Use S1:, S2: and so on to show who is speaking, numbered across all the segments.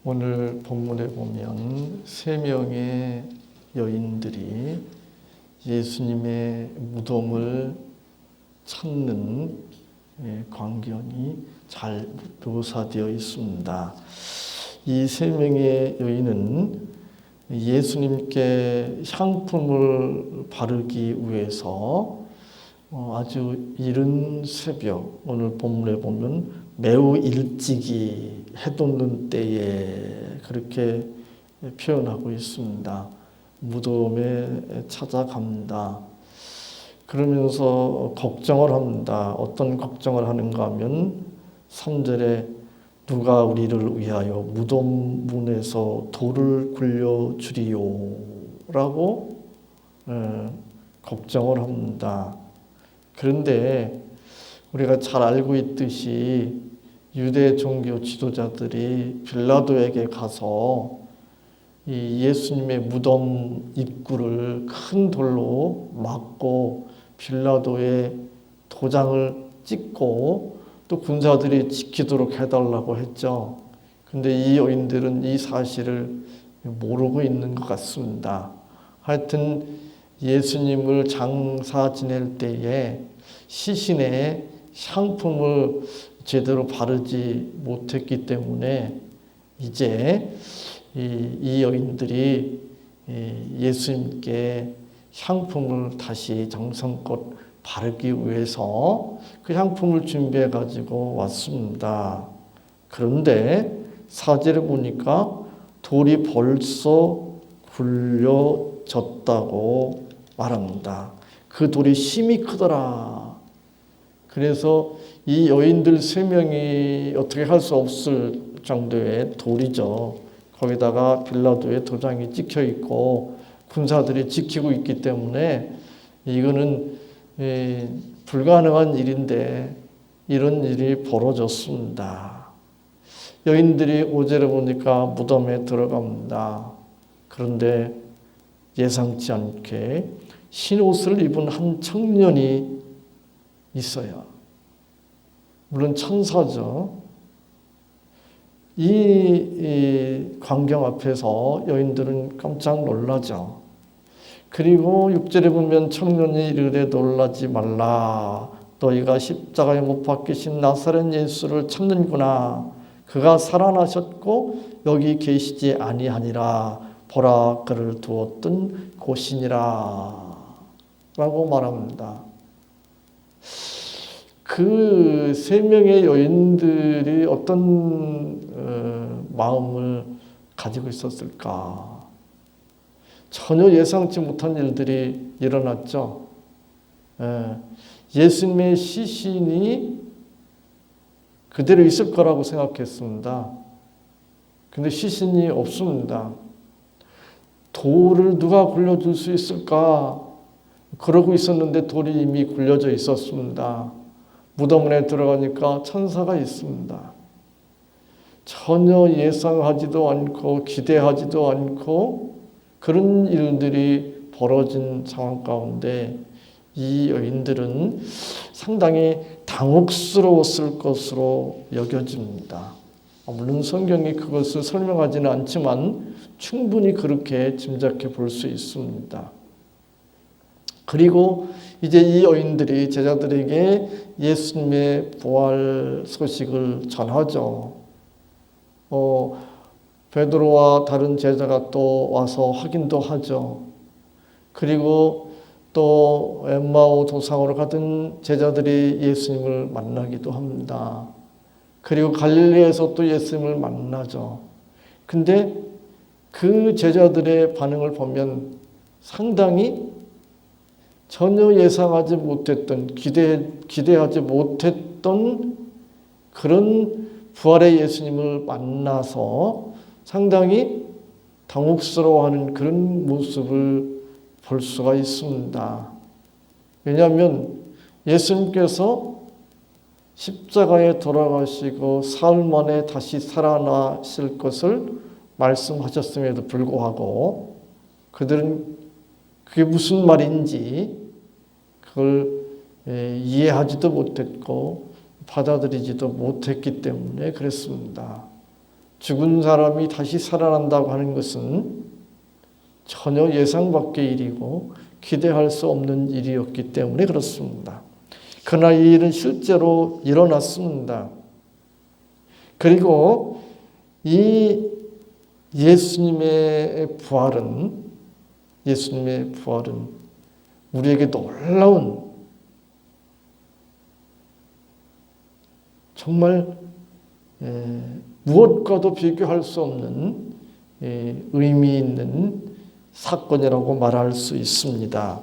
S1: 오늘 본문에 보면 세 명의 여인들이 예수님의 무덤을 찾는 광경이 잘 묘사되어 있습니다. 이 세 명의 여인은 예수님께 향품을 바르기 위해서 아주 이른 새벽, 오늘 본문에 보면 매우 일찍이 해 돋는 때에 그렇게 표현하고 있습니다. 무덤에 찾아갑니다. 그러면서 걱정을 합니다. 어떤 걱정을 하는가 하면 3절에 누가 우리를 위하여 무덤 문에서 돌을 굴려주리요 라고 걱정을 합니다. 그런데 우리가 잘 알고 있듯이 유대 종교 지도자들이 빌라도에게 가서 이 예수님의 무덤 입구를 큰 돌로 막고 빌라도의 도장을 찍고 또 군사들이 지키도록 해달라고 했죠. 그런데 이 여인들은 이 사실을 모르고 있는 것 같습니다. 하여튼 예수님을 장사 지낼 때에 시신에 향품을 제대로 바르지 못했기 때문에 이제 이 여인들이 예수님께 향품을 다시 정성껏 바르기 위해서 그 향품을 준비해 가지고 왔습니다. 그런데 4절에 보니까 돌이 벌써 굴려졌다고 말합니다. 그 돌이 심히 크더라. 그래서 이 여인들 3명이 어떻게 할 수 없을 정도의 돌이죠. 거기다가 빌라도의 도장이 찍혀 있고 군사들이 지키고 있기 때문에 이거는 불가능한 일인데 이런 일이 벌어졌습니다. 여인들이 5절에 보니까 무덤에 들어갑니다. 그런데 예상치 않게 흰 옷을 입은 한 청년이 있어요. 물론 천사죠. 이 광경 앞에서 여인들은 깜짝 놀라죠. 그리고 6절에 보면 청년이 이르되 놀라지 말라. 너희가 십자가에 못 박히신 나사렛 예수를 찾는구나. 그가 살아나셨고 여기 계시지 아니하니라. 보라 그를 두었던 곳이니라. 라고 말합니다. 그 3명의 여인들이 어떤 마음을 가지고 있었을까? 전혀 예상치 못한 일들이 일어났죠. 예수님의 시신이 그대로 있을 거라고 생각했습니다. 근데 시신이 없습니다. 돌을 누가 굴려줄 수 있을까? 그러고 있었는데 돌이 이미 굴려져 있었습니다. 무덤에 들어가니까 천사가 있습니다. 전혀 예상하지도 않고 기대하지도 않고 그런 일들이 벌어진 상황 가운데 이 여인들은 상당히 당혹스러웠을 것으로 여겨집니다. 물론 성경이 그것을 설명하지는 않지만 충분히 그렇게 짐작해 볼 수 있습니다. 그리고 이제 이 여인들이 제자들에게 예수님의 부활 소식을 전하죠. 베드로와 다른 제자가 또 와서 확인도 하죠. 그리고 또 엠마오 도상으로 가던 제자들이 예수님을 만나기도 합니다. 그리고 갈릴리에서 또 예수님을 만나죠. 근데 그 제자들의 반응을 보면 상당히 전혀 예상하지 못했던, 기대하지 못했던 그런 부활의 예수님을 만나서 상당히 당혹스러워하는 그런 모습을 볼 수가 있습니다. 왜냐하면 예수님께서 십자가에 돌아가시고 사흘 만에 다시 살아나실 것을 말씀하셨음에도 불구하고 그들은 그게 무슨 말인지 그걸 이해하지도 못했고 받아들이지도 못했기 때문에 그랬습니다. 죽은 사람이 다시 살아난다고 하는 것은 전혀 예상 밖의 일이고 기대할 수 없는 일이었기 때문에 그렇습니다. 그러나 이 일은 실제로 일어났습니다. 그리고 이 예수님의 부활은 우리에게 놀라운, 정말 무엇과도 비교할 수 없는 의미 있는 사건이라고 말할 수 있습니다.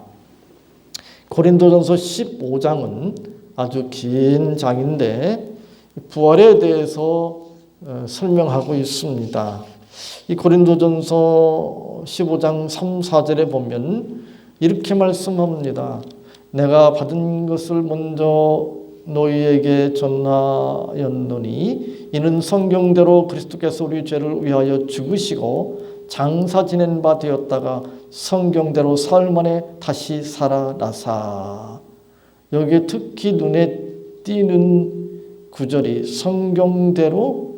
S1: 고린도전서 15장은 아주 긴 장인데 부활에 대해서 설명하고 있습니다. 이 고린도전서 15장 3, 4절에 보면 이렇게 말씀합니다. 내가 받은 것을 먼저 너희에게 전하였노니 이는 성경대로 그리스도께서 우리 죄를 위하여 죽으시고 장사 지낸 바 되었다가 성경대로 사흘 만에 다시 살아나사. 여기에 특히 눈에 띄는 구절이 성경대로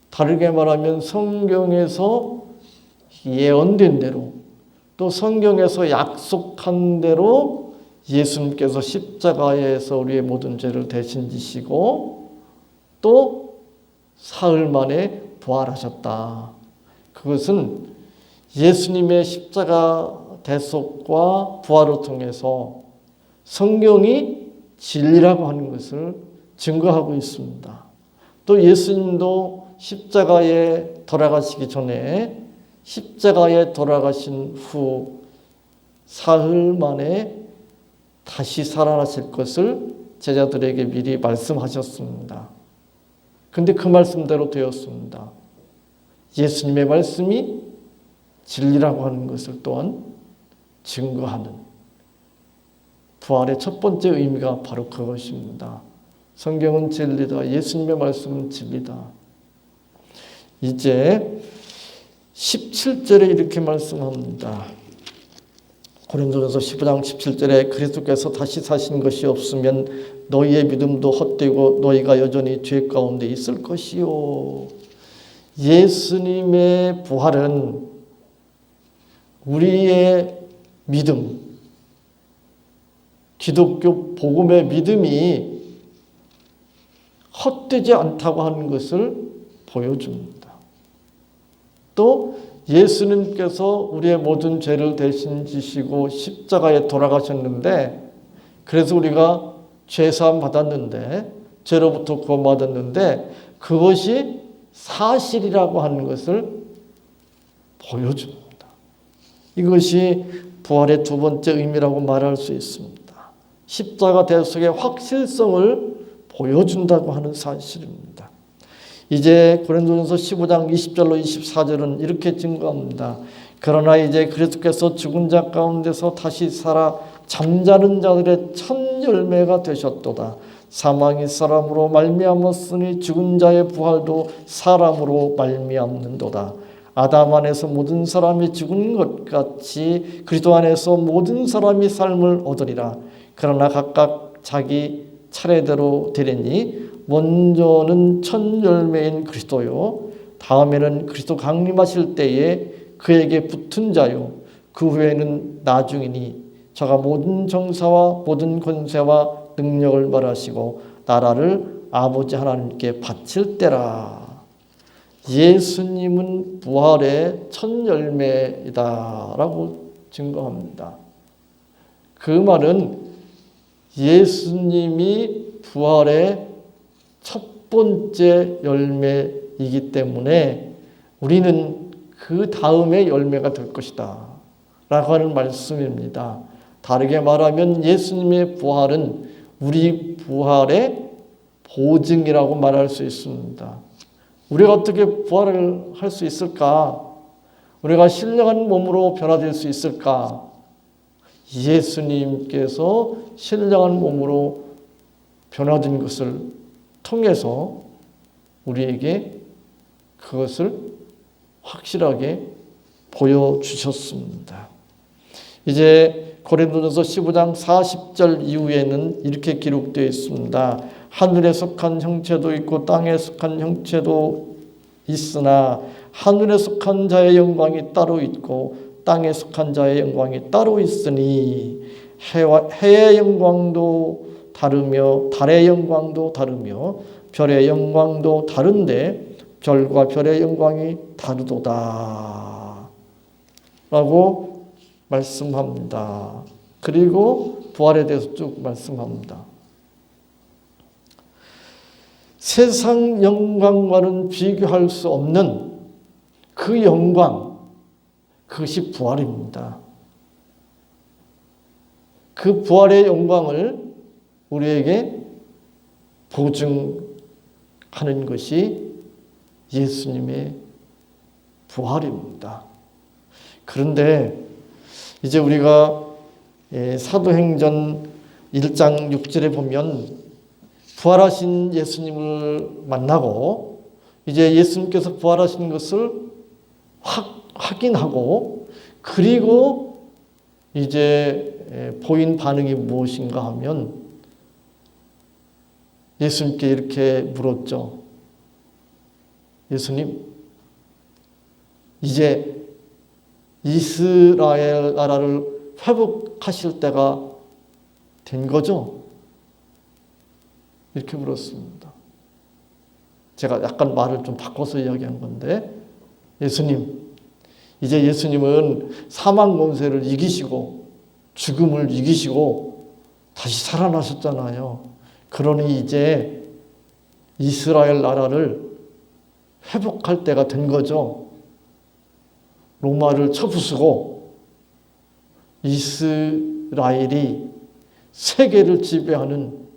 S1: 다르게 말하면 성경에서 예언된 대로 또 성경에서 약속한 대로 예수님께서 십자가에서 우리의 모든 죄를 대신 지시고 또 사흘 만에 부활하셨다. 그것은 예수님의 십자가 대속과 부활을 통해서 성경이 진리라고 하는 것을 증거하고 있습니다. 또 예수님도 십자가에 돌아가시기 전에 십자가에 돌아가신 후 사흘 만에 다시 살아나실 것을 제자들에게 미리 말씀하셨습니다. 근데 그 말씀대로 되었습니다. 예수님의 말씀이 진리라고 하는 것을 또한 증거하는 부활의 첫 번째 의미가 바로 그것입니다. 성경은 진리다. 예수님의 말씀은 진리다. 이제 17절에 이렇게 말씀합니다. 고린도전서 15장 17절에 그리스도께서 다시 사신 것이 없으면 너희의 믿음도 헛되고 너희가 여전히 죄 가운데 있을 것이요. 예수님의 부활은 우리의 믿음, 기독교 복음의 믿음이 헛되지 않다고 하는 것을 보여줍니다. 또 예수님께서 우리의 모든 죄를 대신 지시고 십자가에 돌아가셨는데, 그래서 우리가 죄사함 받았는데, 죄로부터 구원받았는데 그것이 사실이라고 하는 것을 보여줍니다. 이것이 부활의 두 번째 의미라고 말할 수 있습니다. 십자가 대속의 확실성을 보여준다고 하는 사실입니다. 이제 고린도전서 15장 20절로 24절은 이렇게 증거합니다. 그러나 이제 그리스도께서 죽은 자 가운데서 다시 살아 잠자는 자들의 첫 열매가 되셨도다. 사망이 사람으로 말미암았으니 죽은 자의 부활도 사람으로 말미암는도다. 아담 안에서 모든 사람이 죽은 것 같이 그리스도 안에서 모든 사람이 삶을 얻으리라. 그러나 각각 자기 차례대로 되리니 먼저는 첫 열매인 그리스도요, 다음에는 그리스도 강림하실 때에 그에게 붙은 자요, 그 후에는 나중이니 저가 모든 정사와 모든 권세와 능력을 말하시고 나라를 아버지 하나님께 바칠 때라. 예수님은 부활의 첫 열매이다라고 증거합니다. 그 말은 예수님이 부활의 첫 번째 열매이기 때문에 우리는 그 다음에 열매가 될 것이다 라고 하는 말씀입니다. 다르게 말하면 예수님의 부활은 우리 부활의 보증이라고 말할 수 있습니다. 우리가 어떻게 부활을 할 수 있을까? 우리가 신령한 몸으로 변화될 수 있을까? 예수님께서 신령한 몸으로 변화된 것을 통해서 우리에게 그것을 확실하게 보여주셨습니다. 이제 고린도전서 15장 40절 이후에는 이렇게 기록되어 있습니다. 하늘에 속한 형체도 있고 땅에 속한 형체도 있으나 하늘에 속한 자의 영광이 따로 있고 땅에 속한 자의 영광이 따로 있으니 해의 영광도 다르며 달의 영광도 다르며 별의 영광도 다른데 별과 별의 영광이 다르도다 라고 말씀합니다. 그리고 부활에 대해서 쭉 말씀합니다. 세상 영광과는 비교할 수 없는 그 영광, 그것이 부활입니다. 그 부활의 영광을 우리에게 보증하는 것이 예수님의 부활입니다. 그런데 이제 우리가 사도행전 1장 6절에 보면 부활하신 예수님을 만나고 이제 예수님께서 부활하신 것을 확인하고 그리고 이제 보인 반응이 무엇인가 하면 예수님께 이렇게 물었죠. 예수님, 이제 이스라엘 나라를 회복하실 때가 된 거죠? 이렇게 물었습니다. 제가 약간 말을 좀 바꿔서 이야기한 건데, 예수님, 이제 예수님은 사망 권세를 이기시고 죽음을 이기시고 다시 살아나셨잖아요. 그러니 이제 이스라엘 나라를 회복할 때가 된 거죠. 로마를 쳐부수고 이스라엘이 세계를 지배하는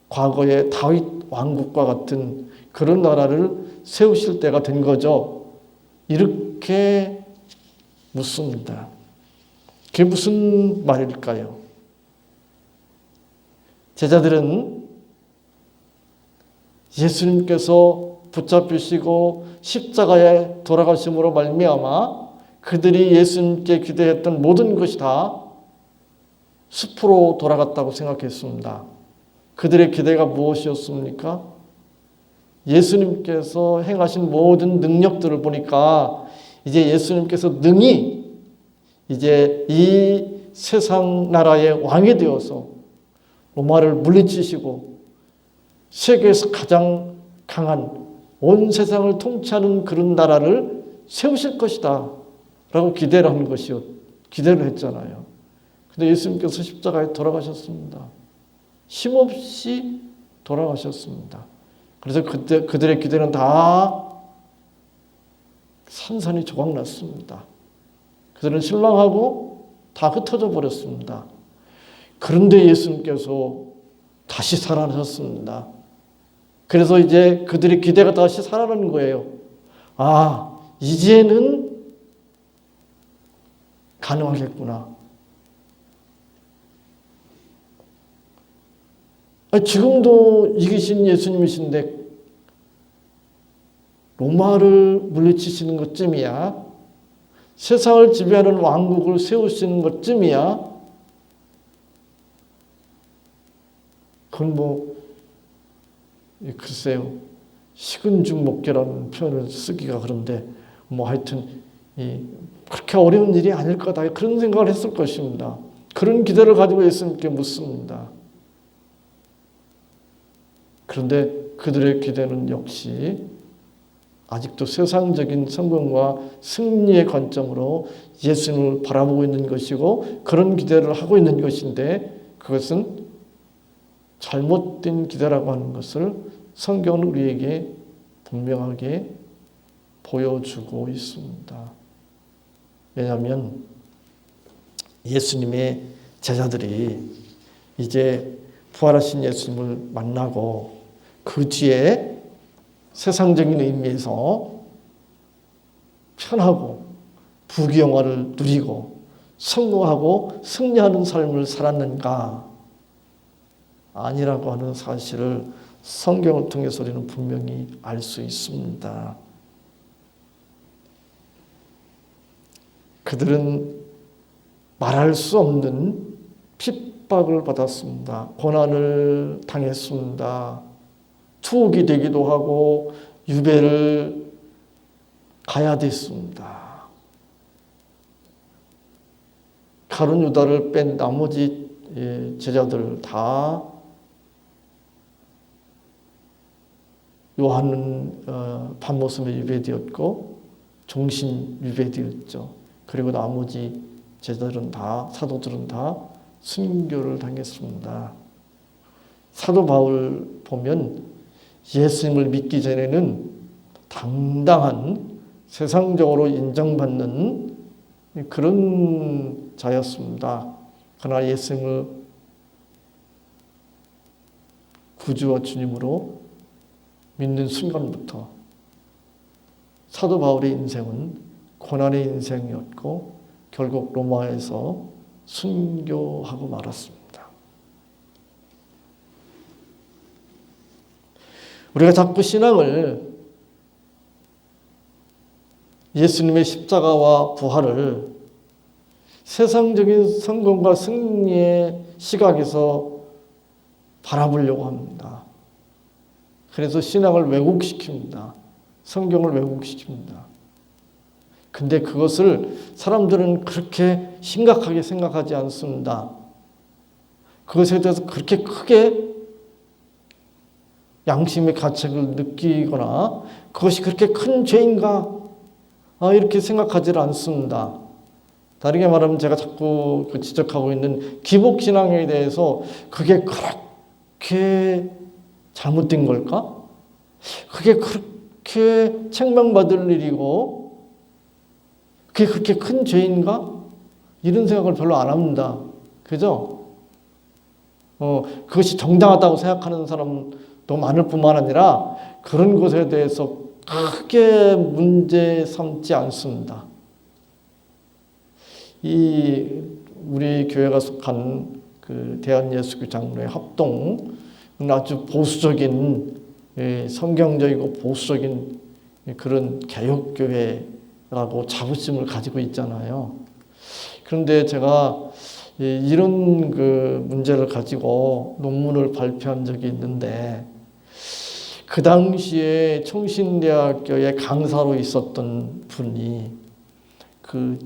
S1: 과거의 다윗 왕국과 같은 그런 나라를 세우실 때가 된 거죠. 이렇게 묻습니다. 그게 무슨 말일까요? 제자들은 예수님께서 붙잡히시고 십자가에 돌아가심으로 말미암아 그들이 예수님께 기대했던 모든 것이 다 숲으로 돌아갔다고 생각했습니다. 그들의 기대가 무엇이었습니까? 예수님께서 행하신 모든 능력들을 보니까 이제 예수님께서 능히 이제 이 세상 나라의 왕이 되어서 로마를 물리치시고 세계에서 가장 강한 온 세상을 통치하는 그런 나라를 세우실 것이다 라고 기대를 한 것이요. 기대를 했잖아요. 근데 예수님께서 십자가에 돌아가셨습니다. 힘없이 돌아가셨습니다. 그래서 그들의 기대는 다 산산이 조각났습니다. 그들은 실망하고 다 흩어져 버렸습니다. 그런데 예수님께서 다시 살아나셨습니다. 그래서 이제 그들의 기대가 다시 살아나는 거예요. 아, 이제는 가능하겠구나. 지금도 이기신 예수님이신데 로마를 물리치시는 것쯤이야, 세상을 지배하는 왕국을 세우시는 것쯤이야, 그건 글쎄요, 식은죽 먹기라는 표현을 쓰기가 그런데 하여튼 그렇게 어려운 일이 아닐 거다, 그런 생각을 했을 것입니다. 그런 기대를 가지고 예수님께 묻습니다. 그런데 그들의 기대는 역시 아직도 세상적인 성공과 승리의 관점으로 예수님을 바라보고 있는 것이고 그런 기대를 하고 있는 것인데, 그것은 잘못된 기대라고 하는 것을 성경은 우리에게 분명하게 보여주고 있습니다. 왜냐하면 예수님의 제자들이 이제 부활하신 예수님을 만나고 그 뒤에 세상적인 의미에서 편하고 부귀영화를 누리고 성공하고 승리하는 삶을 살았는가? 아니라고 하는 사실을 성경을 통해서 우리는 분명히 알 수 있습니다. 그들은 말할 수 없는 핍박을 받았습니다. 고난을 당했습니다. 투옥이 되기도 하고 유배를 가야 됐습니다. 가룟 유다를 뺀 나머지 제자들 다 요한은 밤모섬에 유배되었고 종신 유배되었죠. 그리고 나머지 제자들은 다, 사도들은 다 순교를 당했습니다. 사도 바울 보면 예수님을 믿기 전에는 당당한 세상적으로 인정받는 그런 자였습니다. 그러나 예수님을 구주와 주님으로 믿는 순간부터 사도 바울의 인생은 고난의 인생이었고 결국 로마에서 순교하고 말았습니다. 우리가 자꾸 신앙을 예수님의 십자가와 부활을 세상적인 성공과 승리의 시각에서 바라보려고 합니다. 그래서 신앙을 왜곡시킵니다. 성경을 왜곡시킵니다. 근데 그것을 사람들은 그렇게 심각하게 생각하지 않습니다. 그것에 대해서 그렇게 크게 양심의 가책을 느끼거나 그것이 그렇게 큰 죄인가 이렇게 생각하지 않습니다. 다르게 말하면 제가 자꾸 지적하고 있는 기복신앙에 대해서 그게 그렇게 잘못된 걸까? 그게 그렇게 책망받을 일이고 그게 그렇게 큰 죄인가? 이런 생각을 별로 안 합니다. 그죠? 그것이 정당하다고 생각하는 사람도 많을 뿐만 아니라 그런 것에 대해서 크게 문제 삼지 않습니다. 우리 교회가 속한 그 대한예수교 장로의 합동 아주 보수적인 성경적이고 보수적인 그런 개혁교회라고 자부심을 가지고 있잖아요. 그런데 제가 이런 그 문제를 가지고 논문을 발표한 적이 있는데 그 당시에 청신대학교의 강사로 있었던 분이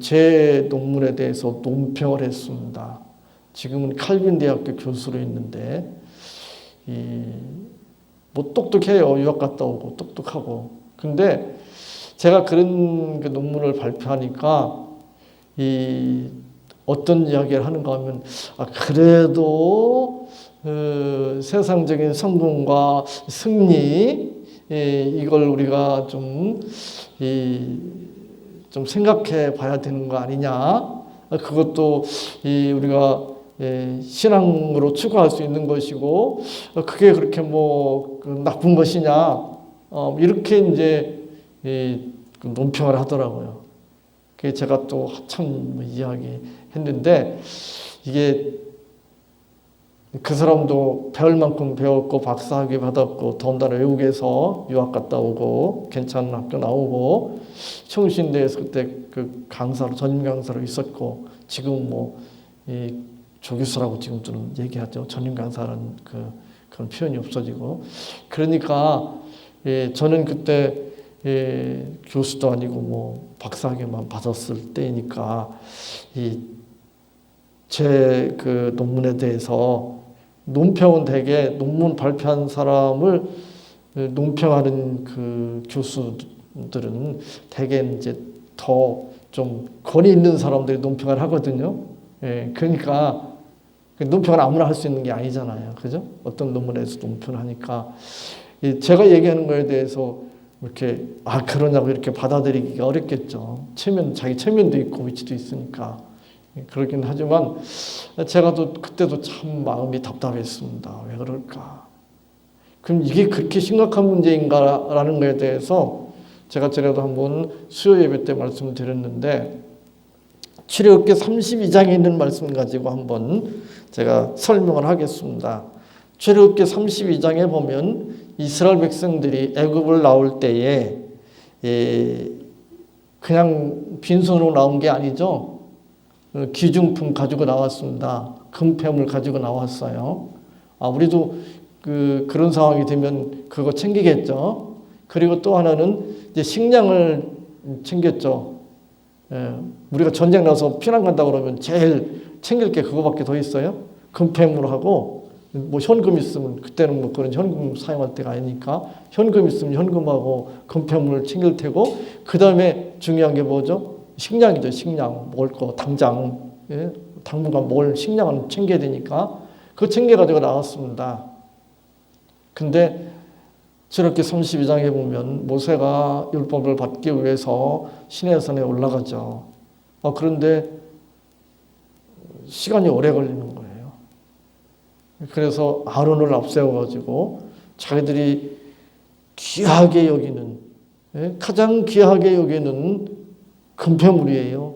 S1: 제 논문에 대해서 논평을 했습니다. 지금은 칼빈 대학교 교수로 있는데 뭐 똑똑해요. 유학 갔다 오고 똑똑하고. 근데 제가 그런 그 논문을 발표하니까 어떤 이야기를 하는가 하면 그래도 세상적인 성공과 승리 이걸 우리가 좀 생각해 봐야 되는 거 아니냐. 그것도 우리가 신앙으로 추구할 수 있는 것이고 그게 그렇게 뭐 나쁜 것이냐 이렇게 이제 논평을 하더라고요. 그게 제가 또 한참 이야기했는데 이게 그 사람도 배울 만큼 배웠고 박사학위 받았고 더군다나 외국에서 유학 갔다 오고 괜찮은 학교 나오고 청신대에서 그때 그 강사로 전임 강사로 있었고 지금 뭐 조교수라고 지금들은 얘기하죠. 전임 강사라는 그런 표현이 없어지고 그러니까 저는 그때 교수도 아니고 뭐 박사학위만 받았을 때니까 제 그 논문에 대해서 논평은 대개 논문 발표한 사람을 논평하는 그 교수들은 대개 이제 더 좀 권위 있는 사람들이 논평을 하거든요. 그러니까 논평을 아무나 할 수 있는 게 아니잖아요. 그죠? 어떤 논문에서 논평을 하니까 제가 얘기하는 거에 대해서 이렇게 그러냐고 이렇게 받아들이기가 어렵겠죠. 자기 체면도 있고 위치도 있으니까. 그렇긴 하지만 제가 그때도 참 마음이 답답했습니다. 왜 그럴까? 그럼 이게 그렇게 심각한 문제인가라는 것에 대해서 제가 전에도 한번 수요 예배 때 말씀을 드렸는데 출애굽기 32장에 있는 말씀 가지고 한번 제가 설명을 하겠습니다. 출애굽기 32장에 보면 이스라엘 백성들이 애굽을 나올 때에 그냥 빈손으로 나온 게 아니죠. 기중품 가지고 나왔습니다. 금폐물 가지고 나왔어요. 우리도 그런 상황이 되면 그거 챙기겠죠. 그리고 또 하나는 이제 식량을 챙겼죠. 우리가 전쟁 나서 피난 간다 그러면 제일 챙길 게 그거밖에 더 있어요. 금폐물하고 뭐 현금 있으면 그때는 뭐 그런 현금 사용할 때가 아니니까 현금 있으면 현금하고 금폐물을 챙길 테고 그 다음에 중요한 게 뭐죠? 식량이죠. 식량 먹을 거 당장 당분간 먹을 식량은 챙겨야 되니까 그거 챙겨가지고 나왔습니다. 근데 저렇게 32장에 보면 모세가 율법을 받기 위해서 시내산에 올라가죠. 그런데 시간이 오래 걸리는 거예요. 그래서 아론을 앞세워가지고 자기들이 귀하게 여기는 가장 귀하게 여기는 금폐물이에요.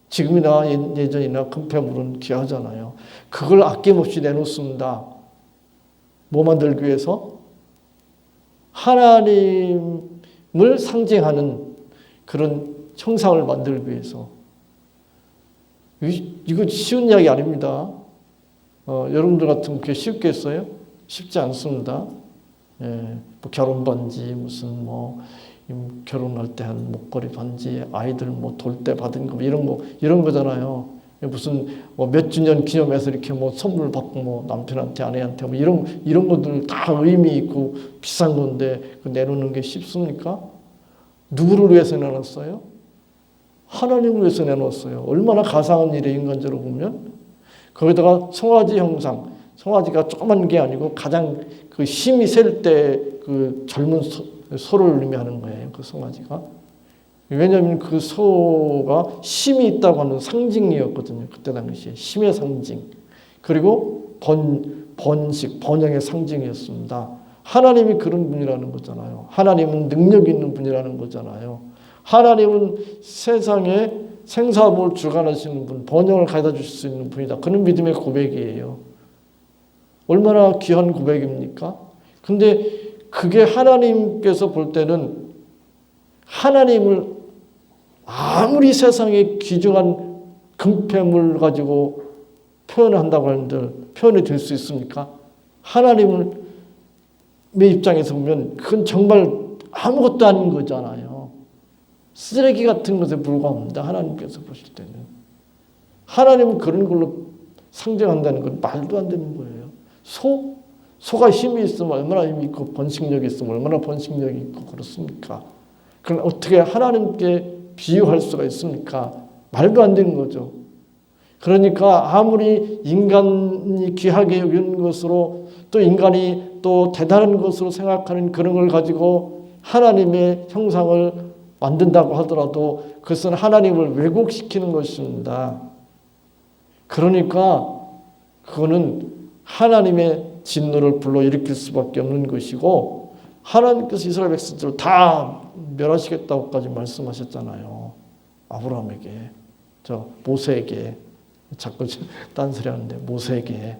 S1: 지금이나 예전이나 금폐물은 귀하잖아요. 그걸 아낌없이 내놓습니다. 뭐 만들기 위해서? 하나님을 상징하는 그런 형상을 만들기 위해서. 이거 쉬운 이야기 아닙니다. 여러분들 같으면 그게 쉽겠어요? 쉽지 않습니다. 뭐 결혼 반지, 무슨 결혼할 때 한 목걸이 반지, 아이들 돌 때 받은 거 이런 거잖아요. 무슨 몇 주년 기념해서 이렇게 선물 받고 남편한테 아내한테 이런 것들 다 의미 있고 비싼 건데 그 내놓는 게 쉽습니까? 누구를 위해서 내놨어요? 하나님을 위해서 내놓았어요. 얼마나 가상한 일에 인간적으로 보면. 거기다가 송아지 형상, 송아지가 조그만 게 아니고 가장 그 힘이 셀 때 그 젊은 소를 의미하는 거예요. 그 송아지가. 왜냐하면 그 소가 힘이 있다고 하는 상징이었거든요. 그때 당시에 힘의 상징. 그리고 번식, 번영의 상징이었습니다. 하나님이 그런 분이라는 거잖아요. 하나님은 능력 있는 분이라는 거잖아요. 하나님은 세상에 생사를 주관하시는 분, 번영을 가져다 주실 수 있는 분이다. 그런 믿음의 고백이에요. 얼마나 귀한 고백입니까? 근데 그게 하나님께서 볼 때는 하나님을 아무리 세상에 귀중한 금폐물 가지고 표현한다고 하는데 표현이 될 수 있습니까? 하나님의 입장에서 보면 그건 정말 아무것도 아닌 거잖아요. 쓰레기 같은 것에 불과합니다. 하나님께서 보실 때는. 하나님은 그런 걸로 상징한다는 건 말도 안 되는 거예요. 소가 힘이 있으면 얼마나 힘이 있고 번식력이 있으면 얼마나 번식력이 있고 그렇습니까? 그럼 어떻게 하나님께 비유할 수가 있습니까? 말도 안 되는 거죠. 그러니까 아무리 인간이 귀하게 여기는 것으로 또 인간이 또 대단한 것으로 생각하는 그런 걸 가지고 하나님의 형상을 만든다고 하더라도 그것은 하나님을 왜곡시키는 것입니다. 그러니까 그거는 하나님의 진노를 불러일으킬 수밖에 없는 것이고 하나님께서 이스라엘 백성들을 다 멸하시겠다고까지 말씀하셨잖아요. 아브라함에게, 모세에게, 자꾸 딴소리 하는데 모세에게.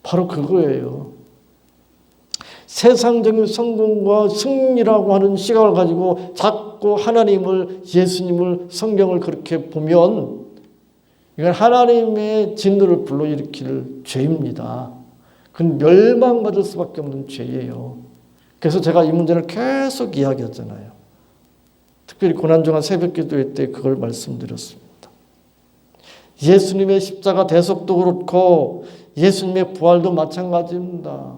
S1: 바로 그거예요. 세상적인 성공과 승리라고 하는 시각을 가지고 자꾸 하나님을, 예수님을, 성경을 그렇게 보면 이건 하나님의 진노를 불러일으킬 죄입니다. 그건 멸망받을 수밖에 없는 죄예요. 그래서 제가 이 문제를 계속 이야기했잖아요. 특별히 고난중한 새벽기도회 때 그걸 말씀드렸습니다. 예수님의 십자가 대속도 그렇고 예수님의 부활도 마찬가지입니다.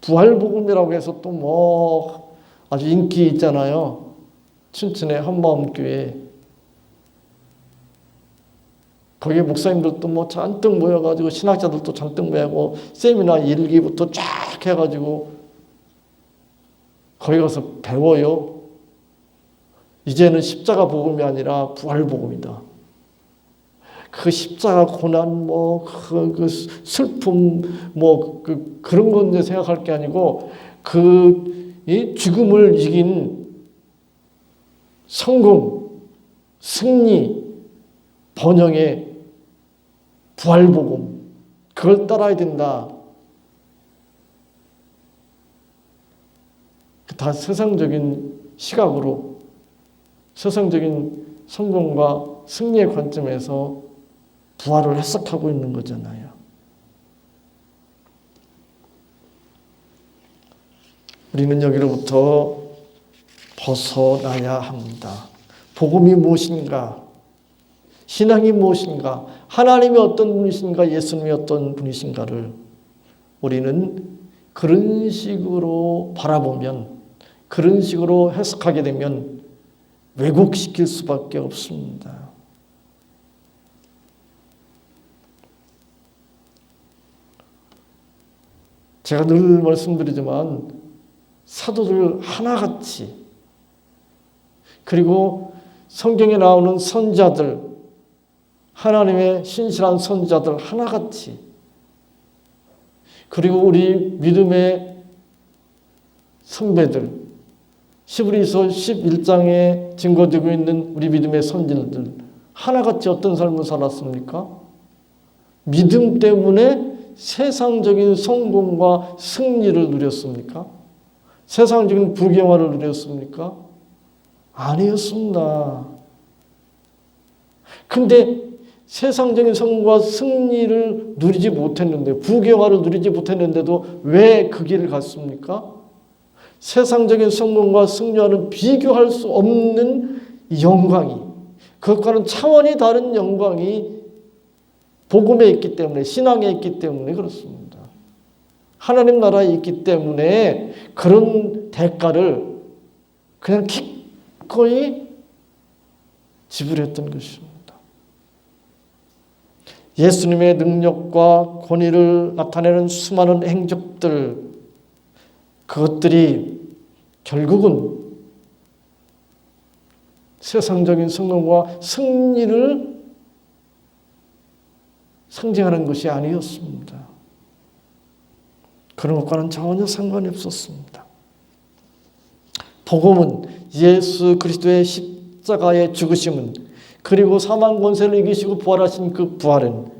S1: 부활복음이라고 해서 또 아주 인기 있잖아요. 춘천의 한마음교회. 거기에 목사님들도 잔뜩 모여가지고 신학자들도 잔뜩 모여고 세미나 일기부터 쫙 해가지고 거기 가서 배워요. 이제는 십자가 복음이 아니라 부활 복음이다. 그 십자가 고난 그 슬픔 그런 건 생각할 게 아니고 이 죽음을 이긴 성공, 승리, 번영의 부활 복음, 그걸 따라야 된다. 다 세상적인 시각으로 세상적인 성공과 승리의 관점에서 부활을 해석하고 있는 거잖아요. 우리는 여기로부터 벗어나야 합니다. 복음이 무엇인가? 신앙이 무엇인가? 하나님이 어떤 분이신가? 예수님이 어떤 분이신가를 우리는 그런 식으로 바라보면, 그런 식으로 해석하게 되면 왜곡시킬 수밖에 없습니다. 제가 늘 말씀드리지만 사도들 하나같이, 그리고 성경에 나오는 선자들, 하나님의 신실한 선자들 하나같이, 그리고 우리 믿음의 선배들, 히브리서 11장에 증거되고 있는 우리 믿음의 선진들 하나같이 어떤 삶을 살았습니까? 믿음 때문에 세상적인 성공과 승리를 누렸습니까? 세상적인 부귀영화를 누렸습니까? 아니었습니다. 근데 세상적인 성공과 승리를 누리지 못했는데, 부귀영화를 누리지 못했는데도 왜 그 길을 갔습니까? 세상적인 성공과 승리와는 비교할 수 없는 영광이, 그것과는 차원이 다른 영광이 복음에 있기 때문에, 신앙에 있기 때문에 그렇습니다. 하나님 나라에 있기 때문에 그런 대가를 그냥 기꺼이 지불했던 것입니다. 예수님의 능력과 권위를 나타내는 수많은 행적들, 그것들이 결국은 세상적인 성공과 승리를 상징하는 것이 아니었습니다. 그런 것과는 전혀 상관이 없었습니다. 복음은 예수 그리스도의 십자가의 죽으심은, 그리고 사망 권세를 이기시고 부활하신 그 부활은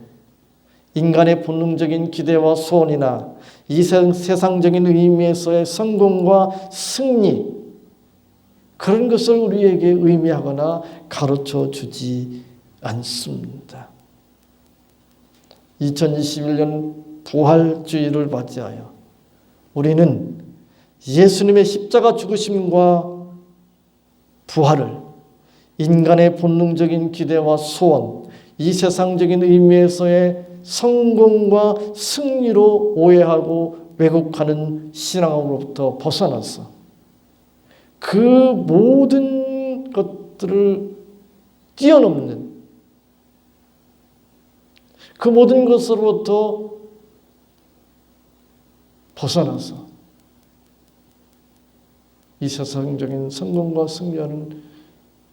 S1: 인간의 본능적인 기대와 소원이나 이 세상적인 의미에서의 성공과 승리, 그런 것을 우리에게 의미하거나 가르쳐 주지 않습니다. 2021년 부활주의를 맞이하여 우리는 예수님의 십자가 죽으심과 부활을 인간의 본능적인 기대와 소원, 이 세상적인 의미에서의 성공과 승리로 오해하고 왜곡하는 신앙으로부터 벗어나서 그 모든 것들을 뛰어넘는, 그 모든 것으로부터 벗어나서 이 세상적인 성공과 승리와는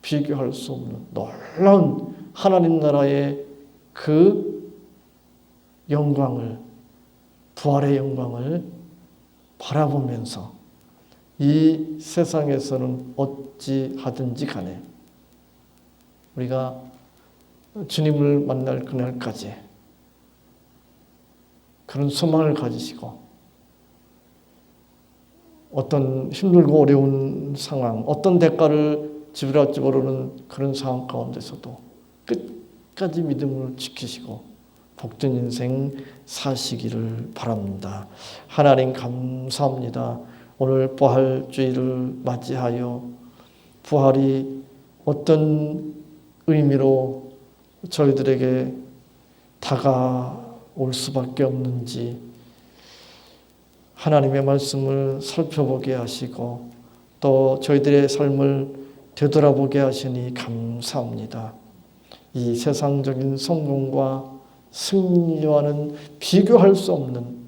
S1: 비교할 수 없는 놀라운 하나님 나라의 그 영광을, 부활의 영광을 바라보면서 이 세상에서는 어찌하든지 간에 우리가 주님을 만날 그날까지 그런 소망을 가지시고, 어떤 힘들고 어려운 상황, 어떤 대가를 지불할지 모르는 그런 상황 가운데서도 끝까지 믿음을 지키시고 복된 인생 사시기를 바랍니다. 하나님 감사합니다. 오늘 부활주의를 맞이하여 부활이 어떤 의미로 저희들에게 다가올 수밖에 없는지 하나님의 말씀을 살펴보게 하시고 또 저희들의 삶을 되돌아보게 하시니 감사합니다. 이 세상적인 성공과 승리와는 비교할 수 없는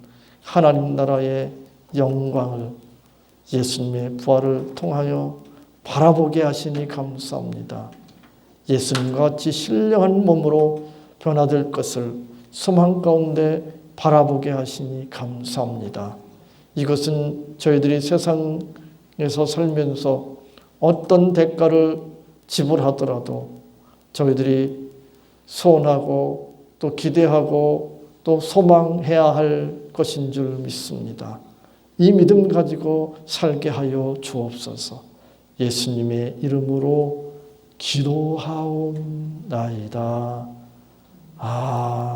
S1: 하나님 나라의 영광을 예수님의 부활을 통하여 바라보게 하시니 감사합니다. 예수님과 같이 신령한 몸으로 변화될 것을 소망 가운데 바라보게 하시니 감사합니다. 이것은 저희들이 세상에서 살면서 어떤 대가를 지불하더라도 저희들이 소원하고 또 기대하고 또 소망해야 할 것인 줄 믿습니다. 이 믿음 가지고 살게 하여 주옵소서. 예수님의 이름으로 기도하옵나이다. 아멘.